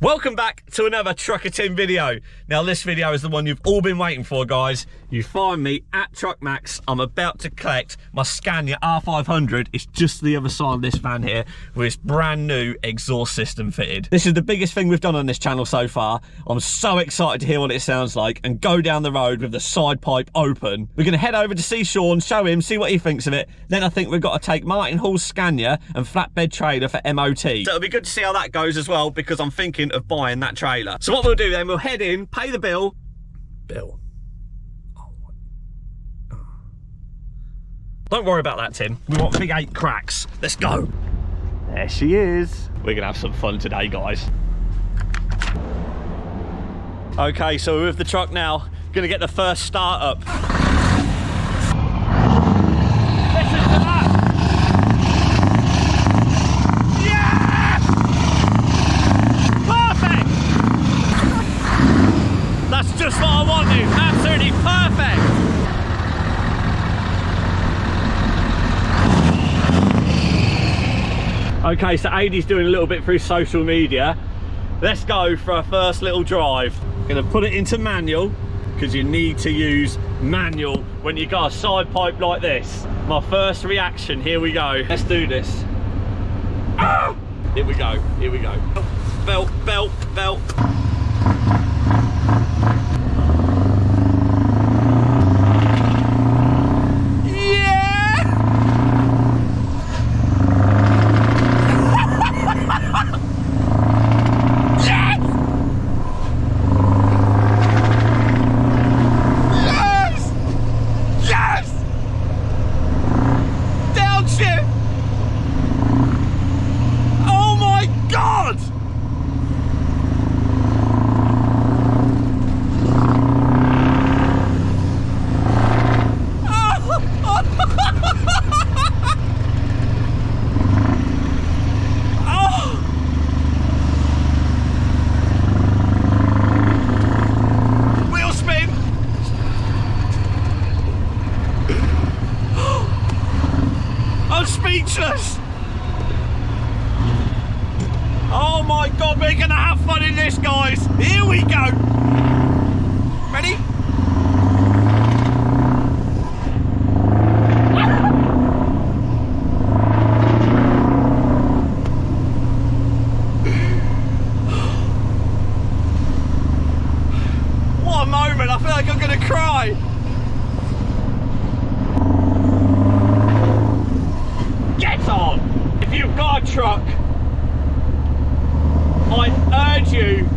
Welcome back to another Trucker Tim video. Now this video is the one you've all been waiting for, guys. You find me at Truck Max. I'm about to collect my Scania R500. It's just the other side of this van here with its brand new exhaust system fitted. This is the biggest thing we've done on this channel so far. I'm so excited to hear what it sounds like and go down the road with the side pipe open. We're gonna head over to see Sean, show him, see what he thinks of it. Then I think we've got to take Martin Hall's Scania and flatbed trailer for MOT. So it'll be good to see how that goes as well, because I'm thinking of buying that trailer. So what we'll do then, we'll head in, pay the bill. Don't worry about that, Tim. We want big 8 cracks. Let's go. There she is. We're gonna have some fun today, guys. Okay, so we're with the truck now. Gonna get the first start up. Listen to that. That's just what I wanted. Absolutely perfect. Okay, so Adie's doing a little bit through social media. Let's go for our first little drive. Gonna put it into manual, because you need to use manual when you got a side pipe like this. My first reaction, here we go. Let's do this. Ah! Here we go, here we go. Belt, belt, belt. Speechless. Oh my god, we're gonna have fun in this, guys. Here we go. Ready? What a moment. I feel like I'm gonna cry. If you've got a truck, I urge you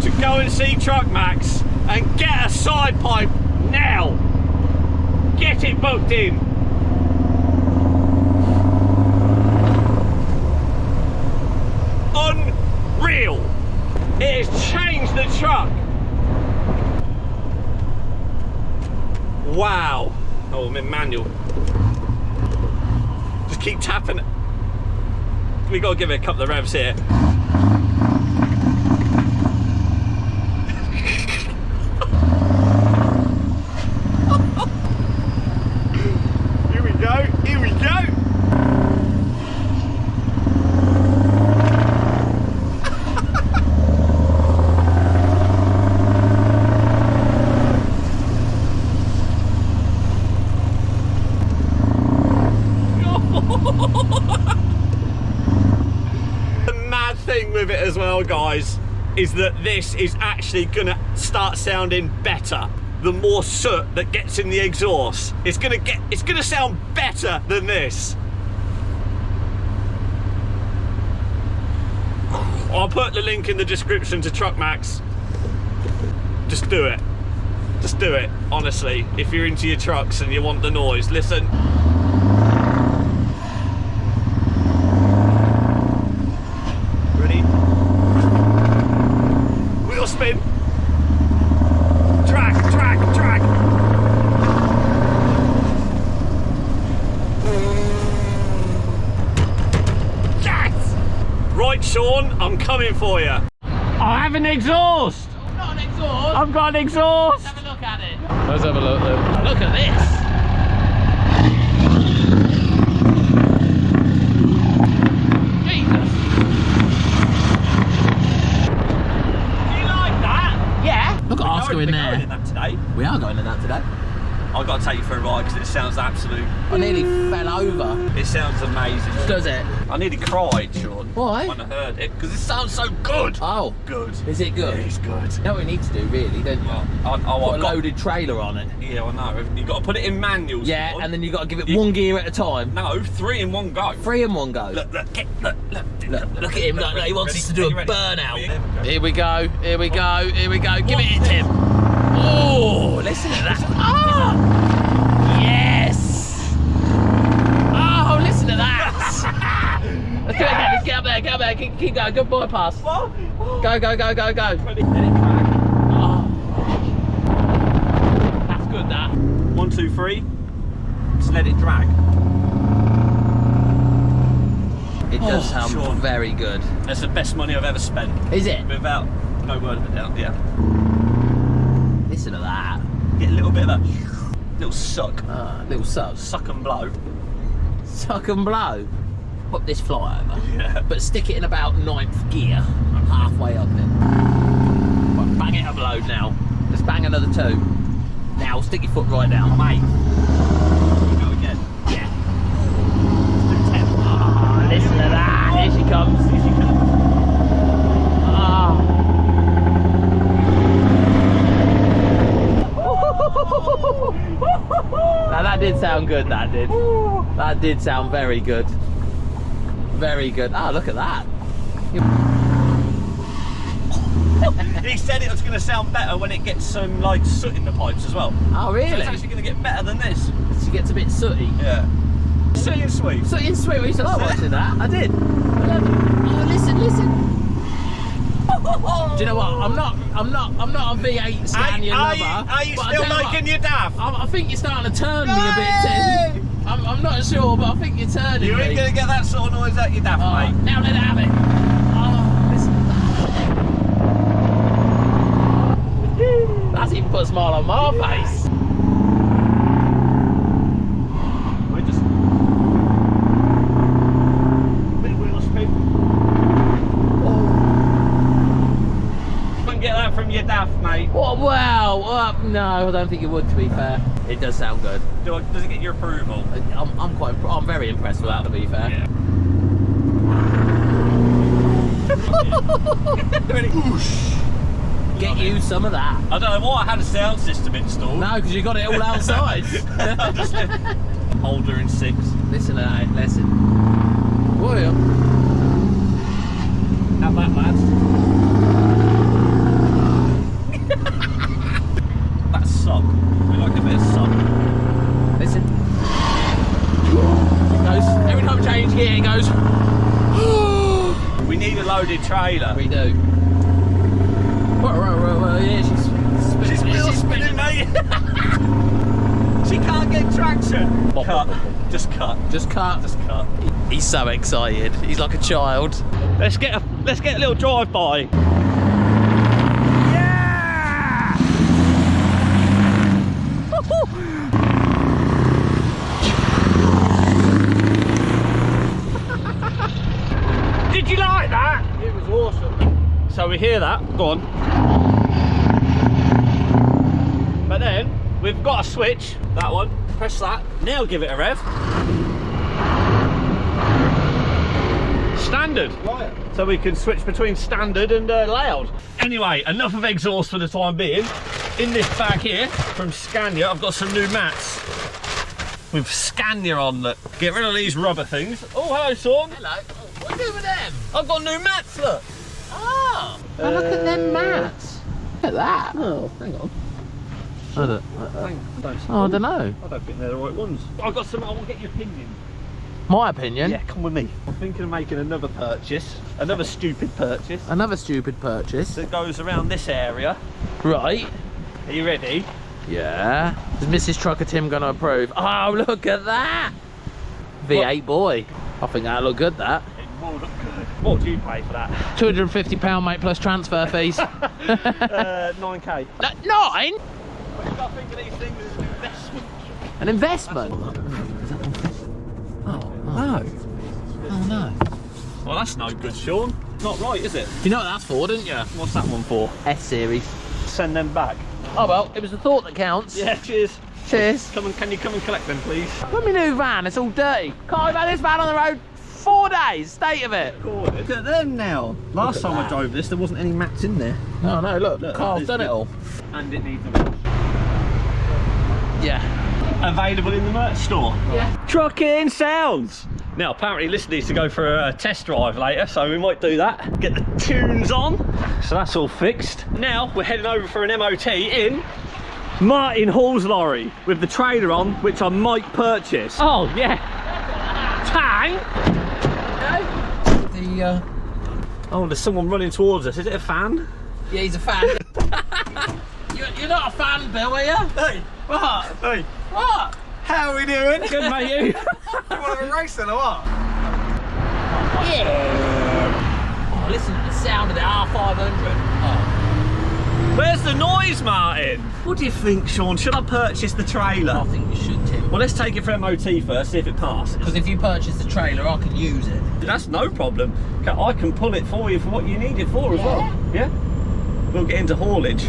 to go and see Truck Max and get a side pipe now. Get it booked in. Unreal. It has changed the truck. Wow. Oh, I'm in manual. Just keep tapping it. We gotta give it a couple of revs here. Here we go, here we go. Thing with it as well, guys, is that this is actually gonna start sounding better. The more soot that gets in the exhaust, it's gonna sound better than this. I'll put the link in the description to Truck Max. Just do it. Just do it, honestly. If you're into your trucks and you want the noise, listen. Spin. Drag, drag, drag. Yes! Right, Sean, I'm coming for you. I have an exhaust. Not an exhaust. I've got an exhaust. Let's have a look at it. Let's have a look then. Look at this. Jesus. let's go in there. Going in that today. We are going in that today. I've got to take you for a ride because it sounds absolute. I nearly fell over. It sounds amazing. Does it? I nearly cried, Sean. Why? When I heard it, because it sounds so good. Oh. Good. Is it good? Yeah, it's good. You know what we need to do, really, don't you? I've Put a got loaded trailer on it. Yeah, I know. You've got to put it in manual. Yeah, Sean. and then you've got to give it one gear at a time. No, 3 in one go. 3 in one go. Look, Look at him, look, he wants us to do a burnout. Here we go, here we go, here we go. Give it in, Tim. Oh, listen to that. Oh, yes. Oh, listen to that. Let's do it again, let's get up there, keep going, good bypass. Go, go, go, go, go. Let it crack. Oh. That's good, that. 1, 2, 3. Just let it drag. It does sound Sean. very good. That's the best money I've ever spent. Is it? Without no word of a doubt, yeah. Listen to that. Get a little bit of a little suck. Little suck. Suck and blow. Suck and blow. Pop this fly over. Yeah. But stick it in about 9th gear. Halfway up it. Right, bang it up load now. Just bang another 2. Now stick your foot right down, mate. Go again. Yeah. Ah, listen to that. Here she comes. Here she comes. Ah. Now that did sound good, that did. That did sound very good. Very good. Ah, look at that. He said it was going to sound better when it gets some like soot in the pipes as well. Oh, really? So it's actually going to get better than this. She gets a bit sooty. Yeah. Sooty and sweet. Sooty and sweet. We used to like watching that. I did. Oh, listen. Do you know what? I'm not a V8 Scania lover. Are you still liking your DAF? I think you're starting to turn me a bit, Tim. I'm not sure, but I think you're turning You me. ain't going to get that sort of noise out your DAF, mate. Now let it have it. Oh, listen to that. That's even put a smile on my face. We're just... Bit of wheel spin. Wouldn't get that from your DAF, mate. Oh, wow. No, I don't think it would, to be fair. It does sound good. Does it get your approval? I'm very impressed with that, to be fair. Yeah. Get you some of that. I don't know why I had a sound system installed. No, because you got it all outside. Holder in 6. Listen to that, listen. Whoa. Have that, lads. That's suck. We like a bit of suck. Listen. It goes, every time I change gear, it goes. We need a loaded trailer. We do. Whoa, yeah, she's She's spinning, mate. She can't get traction. Cut. Just cut. Just cut. Just cut. He's so excited. He's like a child. Let's get a little drive by. Yeah! Did you like that? It was awesome. So we hear that. Go on. But then we've got a switch. That one. Press that. Now give it a rev. Standard. Right. So we can switch between standard and loud. Anyway, enough of exhaust for the time being. In this bag here from Scania, I've got some new mats with Scania on. Look, get rid of these rubber things. Oh, hello, Sean. Hello. Oh, what are you doing with them? I've got new mats. Look. Oh, look at them mats. Look at that. Oh, hang on. I don't know. I don't think they're the right ones. I've got some. I want to get your opinion. My opinion? Yeah, come with me. I'm thinking of making another purchase. Another stupid purchase. Another stupid purchase. That goes around this area. Right. Are you ready? Yeah. Is Mrs. Trucker Tim going to approve? Oh, look at that. V8 boy. I think that'll look good, that. It will look good. What do you pay for that? £250, mate, plus transfer fees. 9k. No, 9? Well, you've got to think of these things as an investment. An investment? No. Oh, no. Well, that's no good, Sean. Not right, is it? You know what that's for, didn't you? What's that one for? S series. Send them back. Oh well, it was the thought that counts. Yeah, cheers. Cheers. Can you come and collect them, please? Look at my new van, it's all dirty. Can't have had this van on the road 4 days, state of it. Look at them now. Last time I drove this, there wasn't any mats in there. Oh no, look, Carl's done it all. And it needs a wash. Yeah. Available in the merch store. Yeah. Trucking sounds. Now apparently this needs to go for a test drive later, so we might do that. Get the tunes on. So that's all fixed. Now we're heading over for an MOT in Martin Hall's lorry with the trailer on, which I might purchase. Oh yeah. Tang. Oh, there's someone running towards us. Is it a fan? Yeah, he's a fan. You're not a fan, Bill, are you? Hey. What? Hey. What? How are we doing? Good, mate, you? You want to race then or what? Yeah. Oh, listen to the sound of the R500. Oh. Where's the noise, Martin? What do you think, Sean? Should I purchase the trailer? I think you should, Tim. Well, let's take it for MOT first, see if it passes. Because if you purchase the trailer, I can use it. That's no problem. I can pull it for you for what you need it for as well. Yeah? We'll get into haulage.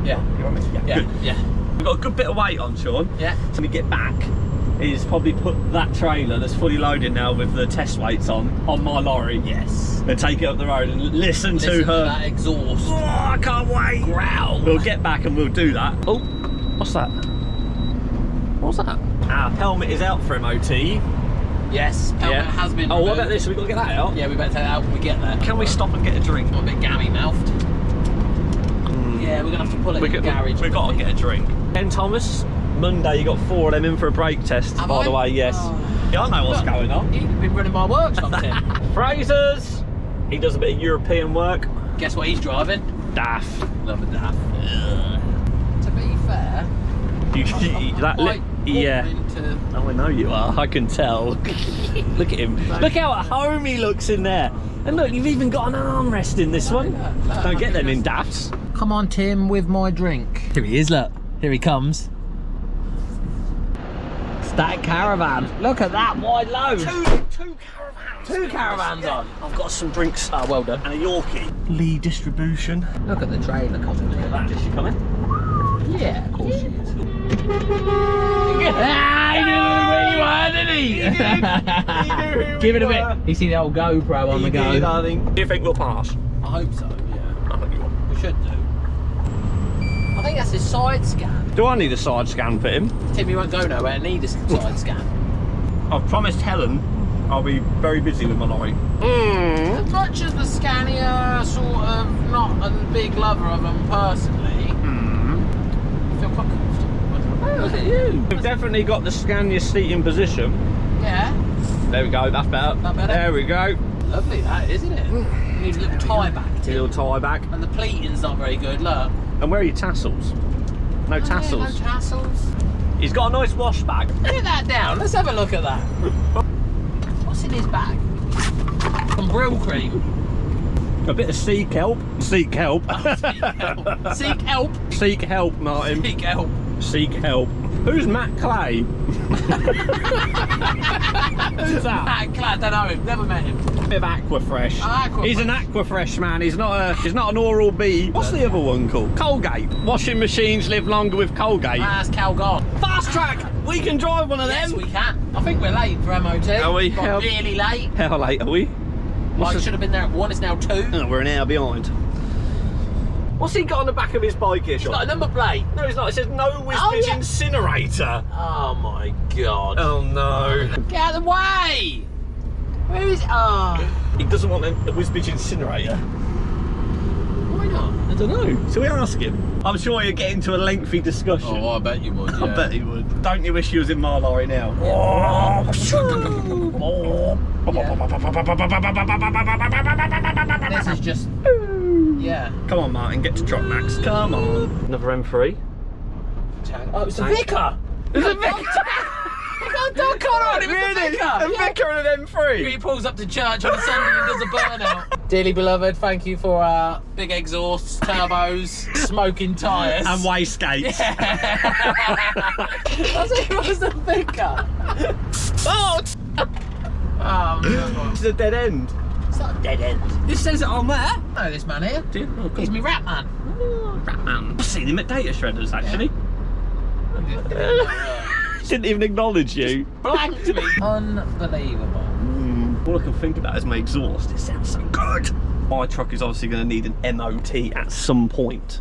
Yeah. You want me to? Yeah. Good. Yeah. We've got a good bit of weight on, Sean. Yeah. So when we get back, is probably put that trailer that's fully loaded now with the test weights on my lorry. Yes. And take it up the road and listen to her. That exhaust. Oh, I can't wait. Growl. We'll get back and we'll do that. Oh, what's that? What's that? Our helmet is out for MOT. Yes, helmet has been Oh, what removed. about this? We've got to get that out? Yeah, we better take that out when we get there. Can we stop and get a drink? I'm a bit gammy-mouthed. Yeah, we're going to have to pull it in the garage. We've got to get a drink. Ken Thomas, Monday you got 4 of them in for a brake test, by the way, yes. Oh. Yeah, I know what's going on. You've been running my workshop, Tim. Fraser's, he does a bit of European work. Guess what he's driving? Daff. Love a daff. To be fair, yeah. into... Oh, I know you are. I can tell. Look at him. Look how at home he looks in there. And look, you've even got an armrest in this one. Don't get them in daffs. Come on, Tim, with my drink. Here he is, look. Here he comes. Static caravan. Look at that wide load. Two caravans on. I've got some drinks. Oh, well done. And a Yorkie. Lee distribution. Look at the trailer coming. Look at that. Is she coming? Yeah, of course she is. He knew where you were, didn't he? He knew who Give we it a bit. were. You see the old GoPro on the go. I think. Do you think we'll pass? I hope so, yeah. I think you will. We should do. I think that's his side scan. Do I need a side scan for him? Tim, you won't go nowhere, need a side scan. I've promised Helen I'll be very busy with my lorry. As much as the Scania, sort of not a big lover of them personally, I feel quite comfortable. Look at you. We've definitely got the Scania seating position. Yeah. There we go, that's better. That better? There we go. Lovely that, isn't it? Needs a little tie back, A Tim. little tie back. And the pleating's not very good, look. And where are your tassels? No tassels. Yeah, no tassels. He's got a nice wash bag. Put that down, let's have a look at that. What's in his bag? Some Brill cream. A bit of seek help. Seek help. Seek help. Seek help, Martin. Seek help. Seek help. Who's Matt Clay? Who's that? I don't know him, never met him. Bit of Aquafresh. Aquafresh. He's an Aquafresh man. He's not an Oral B. What's the other one called? Colgate. Washing machines live longer with Colgate. That's Calgon. Fast track. We can drive one of Yes, them. we can. I think we're late for MOT. Are we? Got really late. How late are we? I should have been there at 1, it's now 2. Oh, we're an hour behind. What's he got on the back of his bike here, It's Sean? got a number plate. No, it's not. It says no WISBECH yeah. incinerator. Oh my god. Oh no. Get out of the way! Where is... Oh. He doesn't want a WISBECH incinerator. Why not? I don't know. So we ask him. I'm sure you'll get into a lengthy discussion. Oh, I bet you would, yeah. I bet he would. Don't you wish you was in my lorry now? This is just... Yeah. Come on, Martin, get to Truck Max. Come on. Another M3. Oh, it's a Vicar! It's a Vicar! You got a dog collar on it, it's a Vicar! A Vicar and an M3. He pulls up to church on a Sunday and does a burnout. Dearly beloved, thank you for big exhausts, turbos, smoking tyres. And wastegates. That's it, it was the Vicar. Oh! Oh, no. It's a dead end. It's not a dead end. This says it on there. I know this man here. Do you? Oh, He's cool. me rap man. Oh, I've seen him at data shredders, actually. Didn't even acknowledge you. Blanked me. Unbelievable. All I can think about is my exhaust. It sounds so good. My truck is obviously going to need an MOT at some point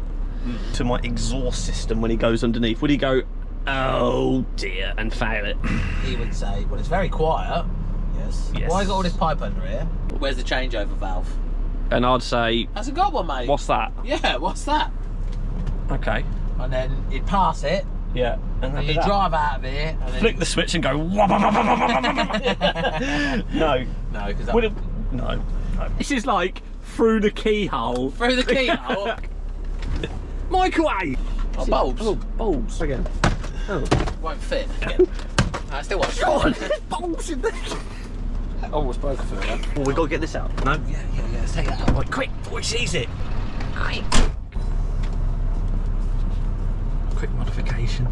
to my exhaust system when he goes underneath. Would he go, oh dear, and fail it? He would say, well, it's very quiet. Yes. Why you got all this pipe under here? Where's the changeover valve? And I'd say, Hasn't got one, mate. what's that? Yeah, what's that? Okay. And then you'd pass it, Yeah. And and you drive out of here, and then flick the switch and go. No. No, because Would it, no. This is like through the keyhole. through the keyhole. Microwave. Oh, bulbs. Oh, bulbs again. Oh. Won't fit. Again. I still won't fit. Bulbs in there. Oh, it's broken through that. Oh, we got to get this out. No. Yeah. Let's take that out. Right, quick, before he sees it. Aye. Quick modification.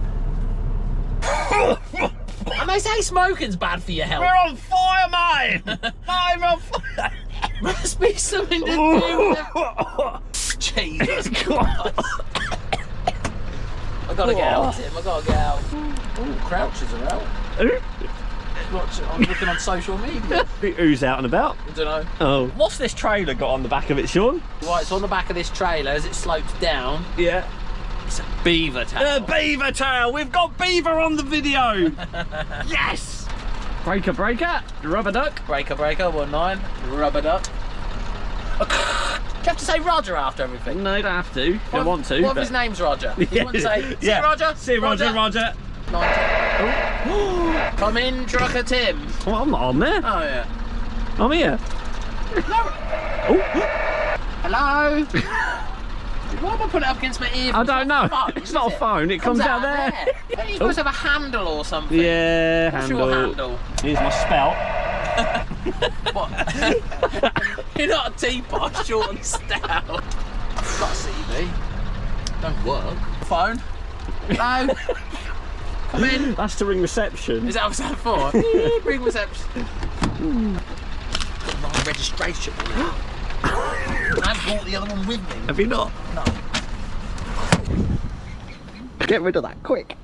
And they say smoking's bad for your health. We're on fire, mate! I'm on fire! Must be something to do with it. Jesus Christ. I gotta get out, Tim. I gotta get out. Oh, crouches are out. I'm looking on social media. Who's out and about? I don't know. Oh. What's this trailer got on the back of it, Sean? Right, so on the back of this trailer, as it slopes down, Yeah. it's a beaver tail. The beaver tail! We've got beaver on the video! Yes! Breaker, rubber duck. Breaker, 19, rubber duck. Do you have to say Roger after everything? No, you don't have to. If you want to. What if his name's Roger? You wouldn't say, see yeah. Roger? See Roger. 19. Come in, Trucker Tim. Well, I'm not on there. Oh, yeah. I'm here. Hello? Why am I putting it up against my ear? I don't know. Phone, It's not a phone. It comes out there. You're supposed to have a handle or something. Yeah, What's handle. your handle? Here's my spout. What? You're not a teapot, short and stout. I've got a CV. Don't work. Phone? Hello? Come in. That's to ring reception. Is that what that for? Ring reception. Got my registration. I brought the other one with me. Have you not? No. Get rid of that quick.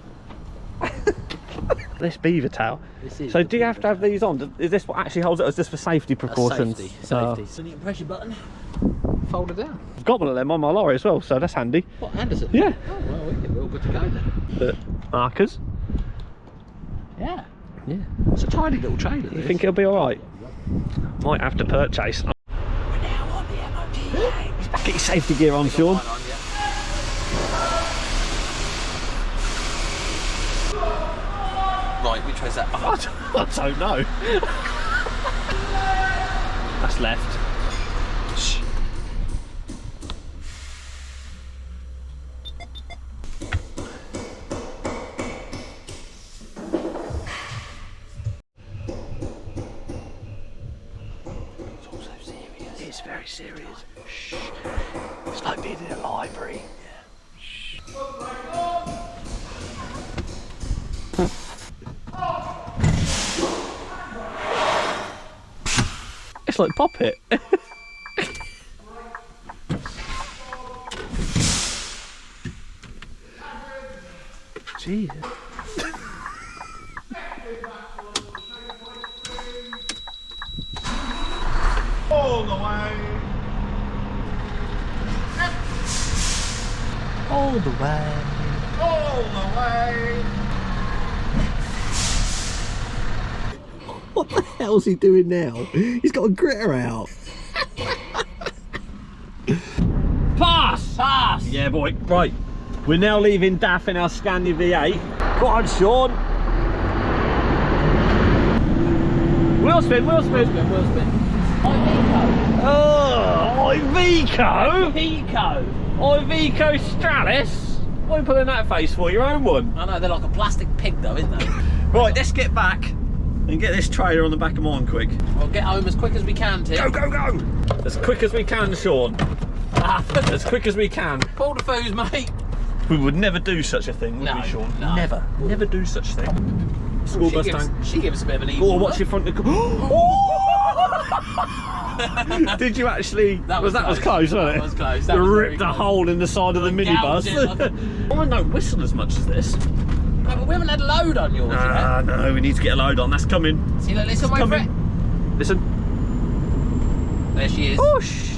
This beaver tail. So do you have to have these on? Is this what actually holds it, or is this for safety precautions? Safety. Oh. So you can press your button, fold it down. I've got one of them on my lorry as well, so that's handy. What, Anderson? Yeah. Oh, well, we're all good to go then. The markers. Yeah. Yeah. It's a tiny little trailer. You think it'll be alright? Might have to purchase. We're now on the MOT. Get your safety gear on, Sean. Right, which way's that? I don't know. That's left. Shh. It's all so serious. It's very serious. Shh. It's like being in a library. It's like Pop It. Jesus. All the way. All the way. All the way. What the hell's he doing now? He's got a gritter out. Pass! Pass! Yeah, boy. Right. We're now leaving DAF in our Scania V8. Go on, Sean. Wheel spin, wheel spin. Wheel spin. Oh, Iveco! Pico. Iveco Stralis? What are you putting that face for? Your own one? I know, they're like a plastic pig though, isn't they? Right, let's get back and get this trailer on the back of mine quick. We'll get home as quick as we can, Tim. Go, go, go! As quick as we can, Sean. As quick as we can. Pull the foos, mate. We would never do such a thing, would No, we, Sean? no. Never. Never do such a thing. School bus tank. She gives us a bit of an Oh, evil watch look. your front. Did you actually? That was was close, wasn't it? That was close. You ripped a hole in the side of the minibus. I don't whistle as much as this. No, but we haven't had a load on yours yet. No, we need to get a load on. That's coming. See, look, listen, wait for it. Listen. There she is. Whoosh.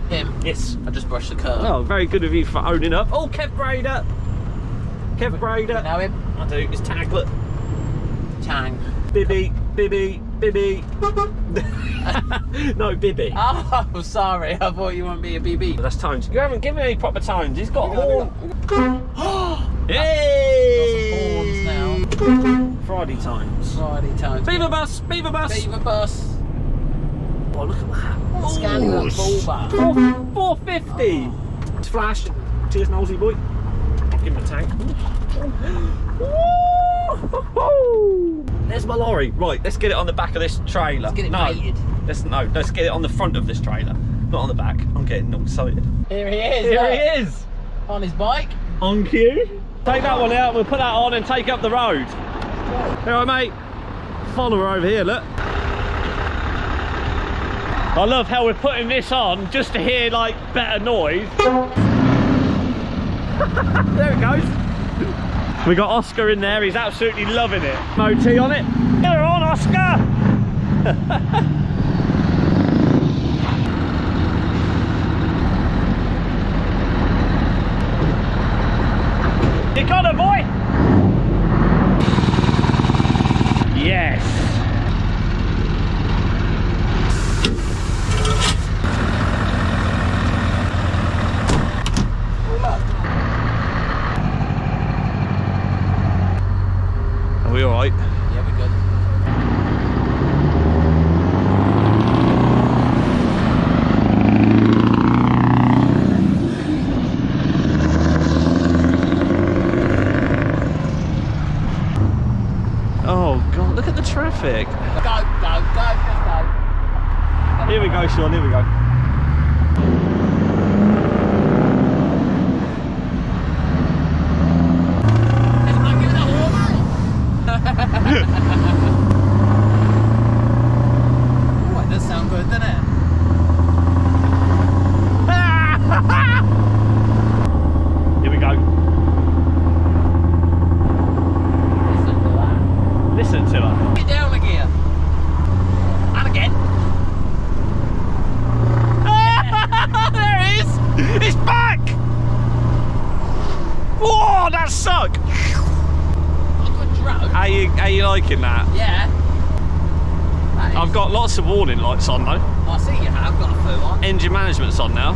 Him. Yes. I just brushed the curb. Oh, very good of you for owning up. Oh, Kev Brader. Kev Brader. Know him? I do. It's Taglet. Tang. Bibby. Bibby. Bibby. No, Bibby. Oh, sorry. I thought you wanted me a BB. That's tones. You haven't given any proper tones. He's got all. Hey! Got some horns now. Friday times. Friday times. Beaver bus. Beaver bus. Beaver bus. Oh, look at that. Scania full bar. 450. It's flash. Cheers, nosy boy. I'll give him a tank. There's my lorry. Right, let's get it on the back of this trailer. Let's get it painted. Let's get it on the front of this trailer, not on the back. I'm getting all excited. Here he is. Here he is. On his bike. On cue. Take that one out. We'll put that on and take up the road. All right, mate. Follow her over here. Look. I love how we're putting this on just to hear like better noise. There it goes. We got Oscar in there, he's absolutely loving it. MOT on it. You're on, Oscar! You got it, boy? Yes. Are we alright? Yeah, we're good. Oh God, look at the traffic. Go, just go. Here we go, Sean, here we go. Oh, it does sound good, doesn't it? Here we go. Listen to that. Listen to her. Get down a gear. And again. There it is! It's back! Whoa, that suck! Good drone. How you liking that? Yeah. That is- I've got lots of warning lights on though. I see you have got a foot on. Engine management's on now.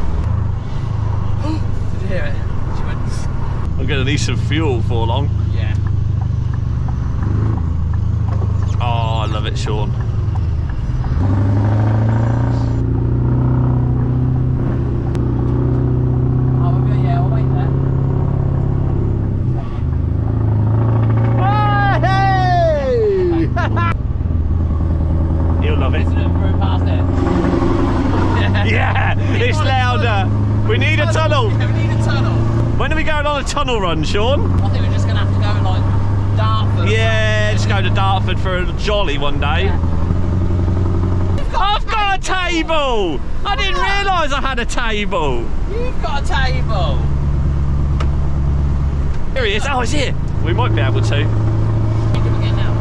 Did you hear it? She went. I'm gonna need some fuel for long. Yeah. Oh, I love it, Sean. Yeah, I'll wait there. You'll love it. Listen to it through past it. Yeah, it's louder. We need a tunnel. Yeah, we need a tunnel. When are we going on a tunnel run, Sean? I think we're just going to have to go in like Dartford. Yeah, just go to Dartford for a jolly one day. Yeah. I've got a table! I didn't realise I had a table. You've got a table. Here he is. Oh, he's here. We might be able to. What do we get now?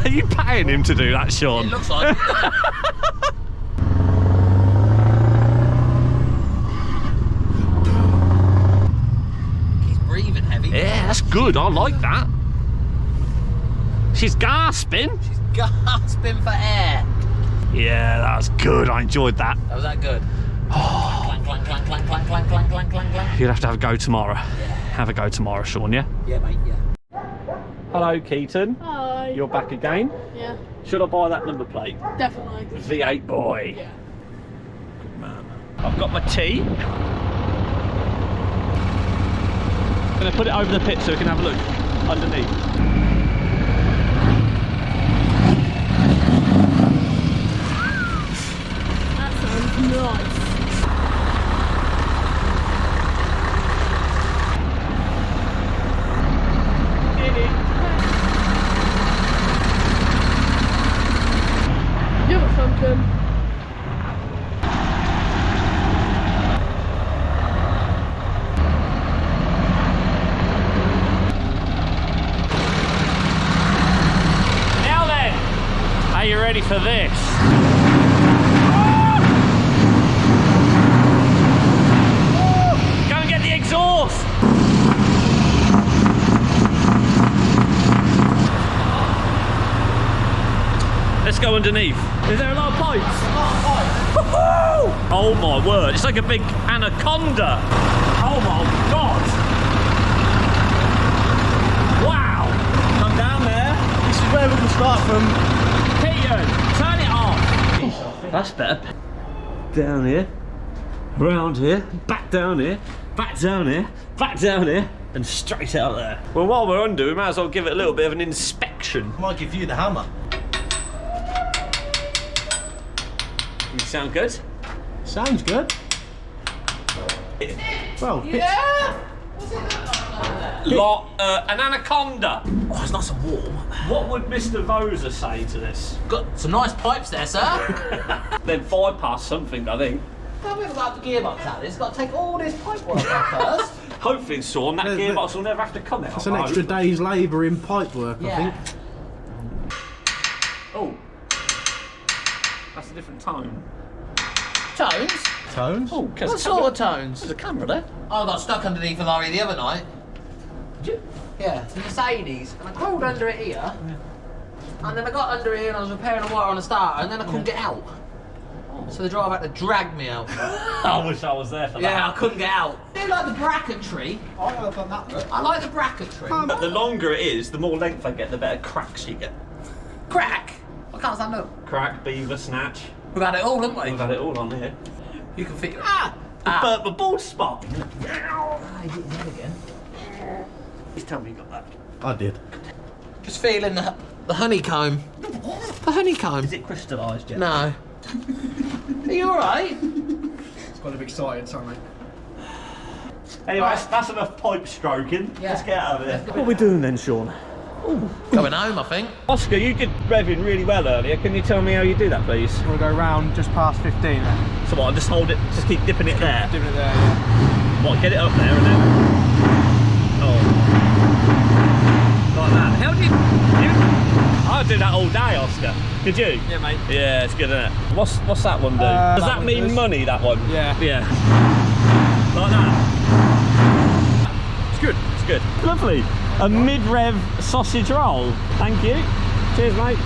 Are you paying him to do that, It Sean? looks like. He's breathing heavy. Yeah, that's good. I like that. She's gasping. She's gasping for air. Yeah, that was good. I enjoyed that. Was that good? Clank, clank, clank, clank, clank, clank, clank, clank, clank, clank. You'll have to have a go tomorrow. Have a go tomorrow, Sean, yeah? Yeah, mate, yeah. Hello, Keaton. Hi. You're back again. Yeah, Should I buy that number plate? definitely. V8 boy. Yeah. Good man. I've got my tea. I'm going to put it over the pit so we can have a look underneath. Nice. Give it something. Now then, are you ready for this? Go and get the exhaust. Let's go underneath. Is there a lot of pipes? Oh my word, it's like a big anaconda. Oh my god. Wow. Come down there. This is where we can start from. Keaton, turn it off. That's better. Down here, round here, back down here, back down here, back down here, and straight out there. Well, while we're under, we might as well give it a little bit of an inspection. I might give you the hammer. You sound good? Sounds good. Well, Yeah. An anaconda. oh, it's nice and warm. What would Mr. Voser say to this? Got some nice pipes there, sir. They've bypassed something, I think. How have we got the gearbox out? It's got to take all this pipe work out first. Hopefully, Sean, that Yeah, gearbox will never have to come out. It's an extra day's labour in pipe work, I Yeah. think. Oh, that's a different tone. Tones? Tones? Oh, What sort of tones? There's a camera there. I got stuck underneath a lorry the other night. Yeah, the Mercedes, and I crawled under it here, and then I got under here and I was repairing the water on the starter, and then I couldn't get out. So the driver had to drag me out. I wish I was there for Yeah, I that. couldn't get out. I do like the bracketry. I have done that bit. I like the bracketry. But the longer it is, the more length I get, the better cracks you get. Crack? I can't stand up. Crack, beaver, snatch. We've had it all, haven't we? We've had it all on here. You can feel. But the bald spot. Ah, you hit his head again. Please tell me you got that. I did. Just feeling the honeycomb. The honeycomb. Is it crystallised yet? No. Are you alright? It's got a bit excited, sorry. Anyway, that's enough pipe stroking. Yeah. Let's get out of here. What are we doing then, Sean? Going home, I think. Oscar, you did revving really well earlier. Can you tell me how you do that, please? We'll go round just past 15. So what, just hold it, just keep dipping it there? Doing it there, yeah. What, get it up there and then... Oh. Like that. How do you... I'd do that all day, Oscar. Could you? Yeah, mate. Yeah, it's good, isn't it? What's that one do? Does that one mean does. money, that one? Yeah. Yeah. Like that? It's good. It's good. Lovely. A mid-rev sausage roll. Thank you. Cheers, mate.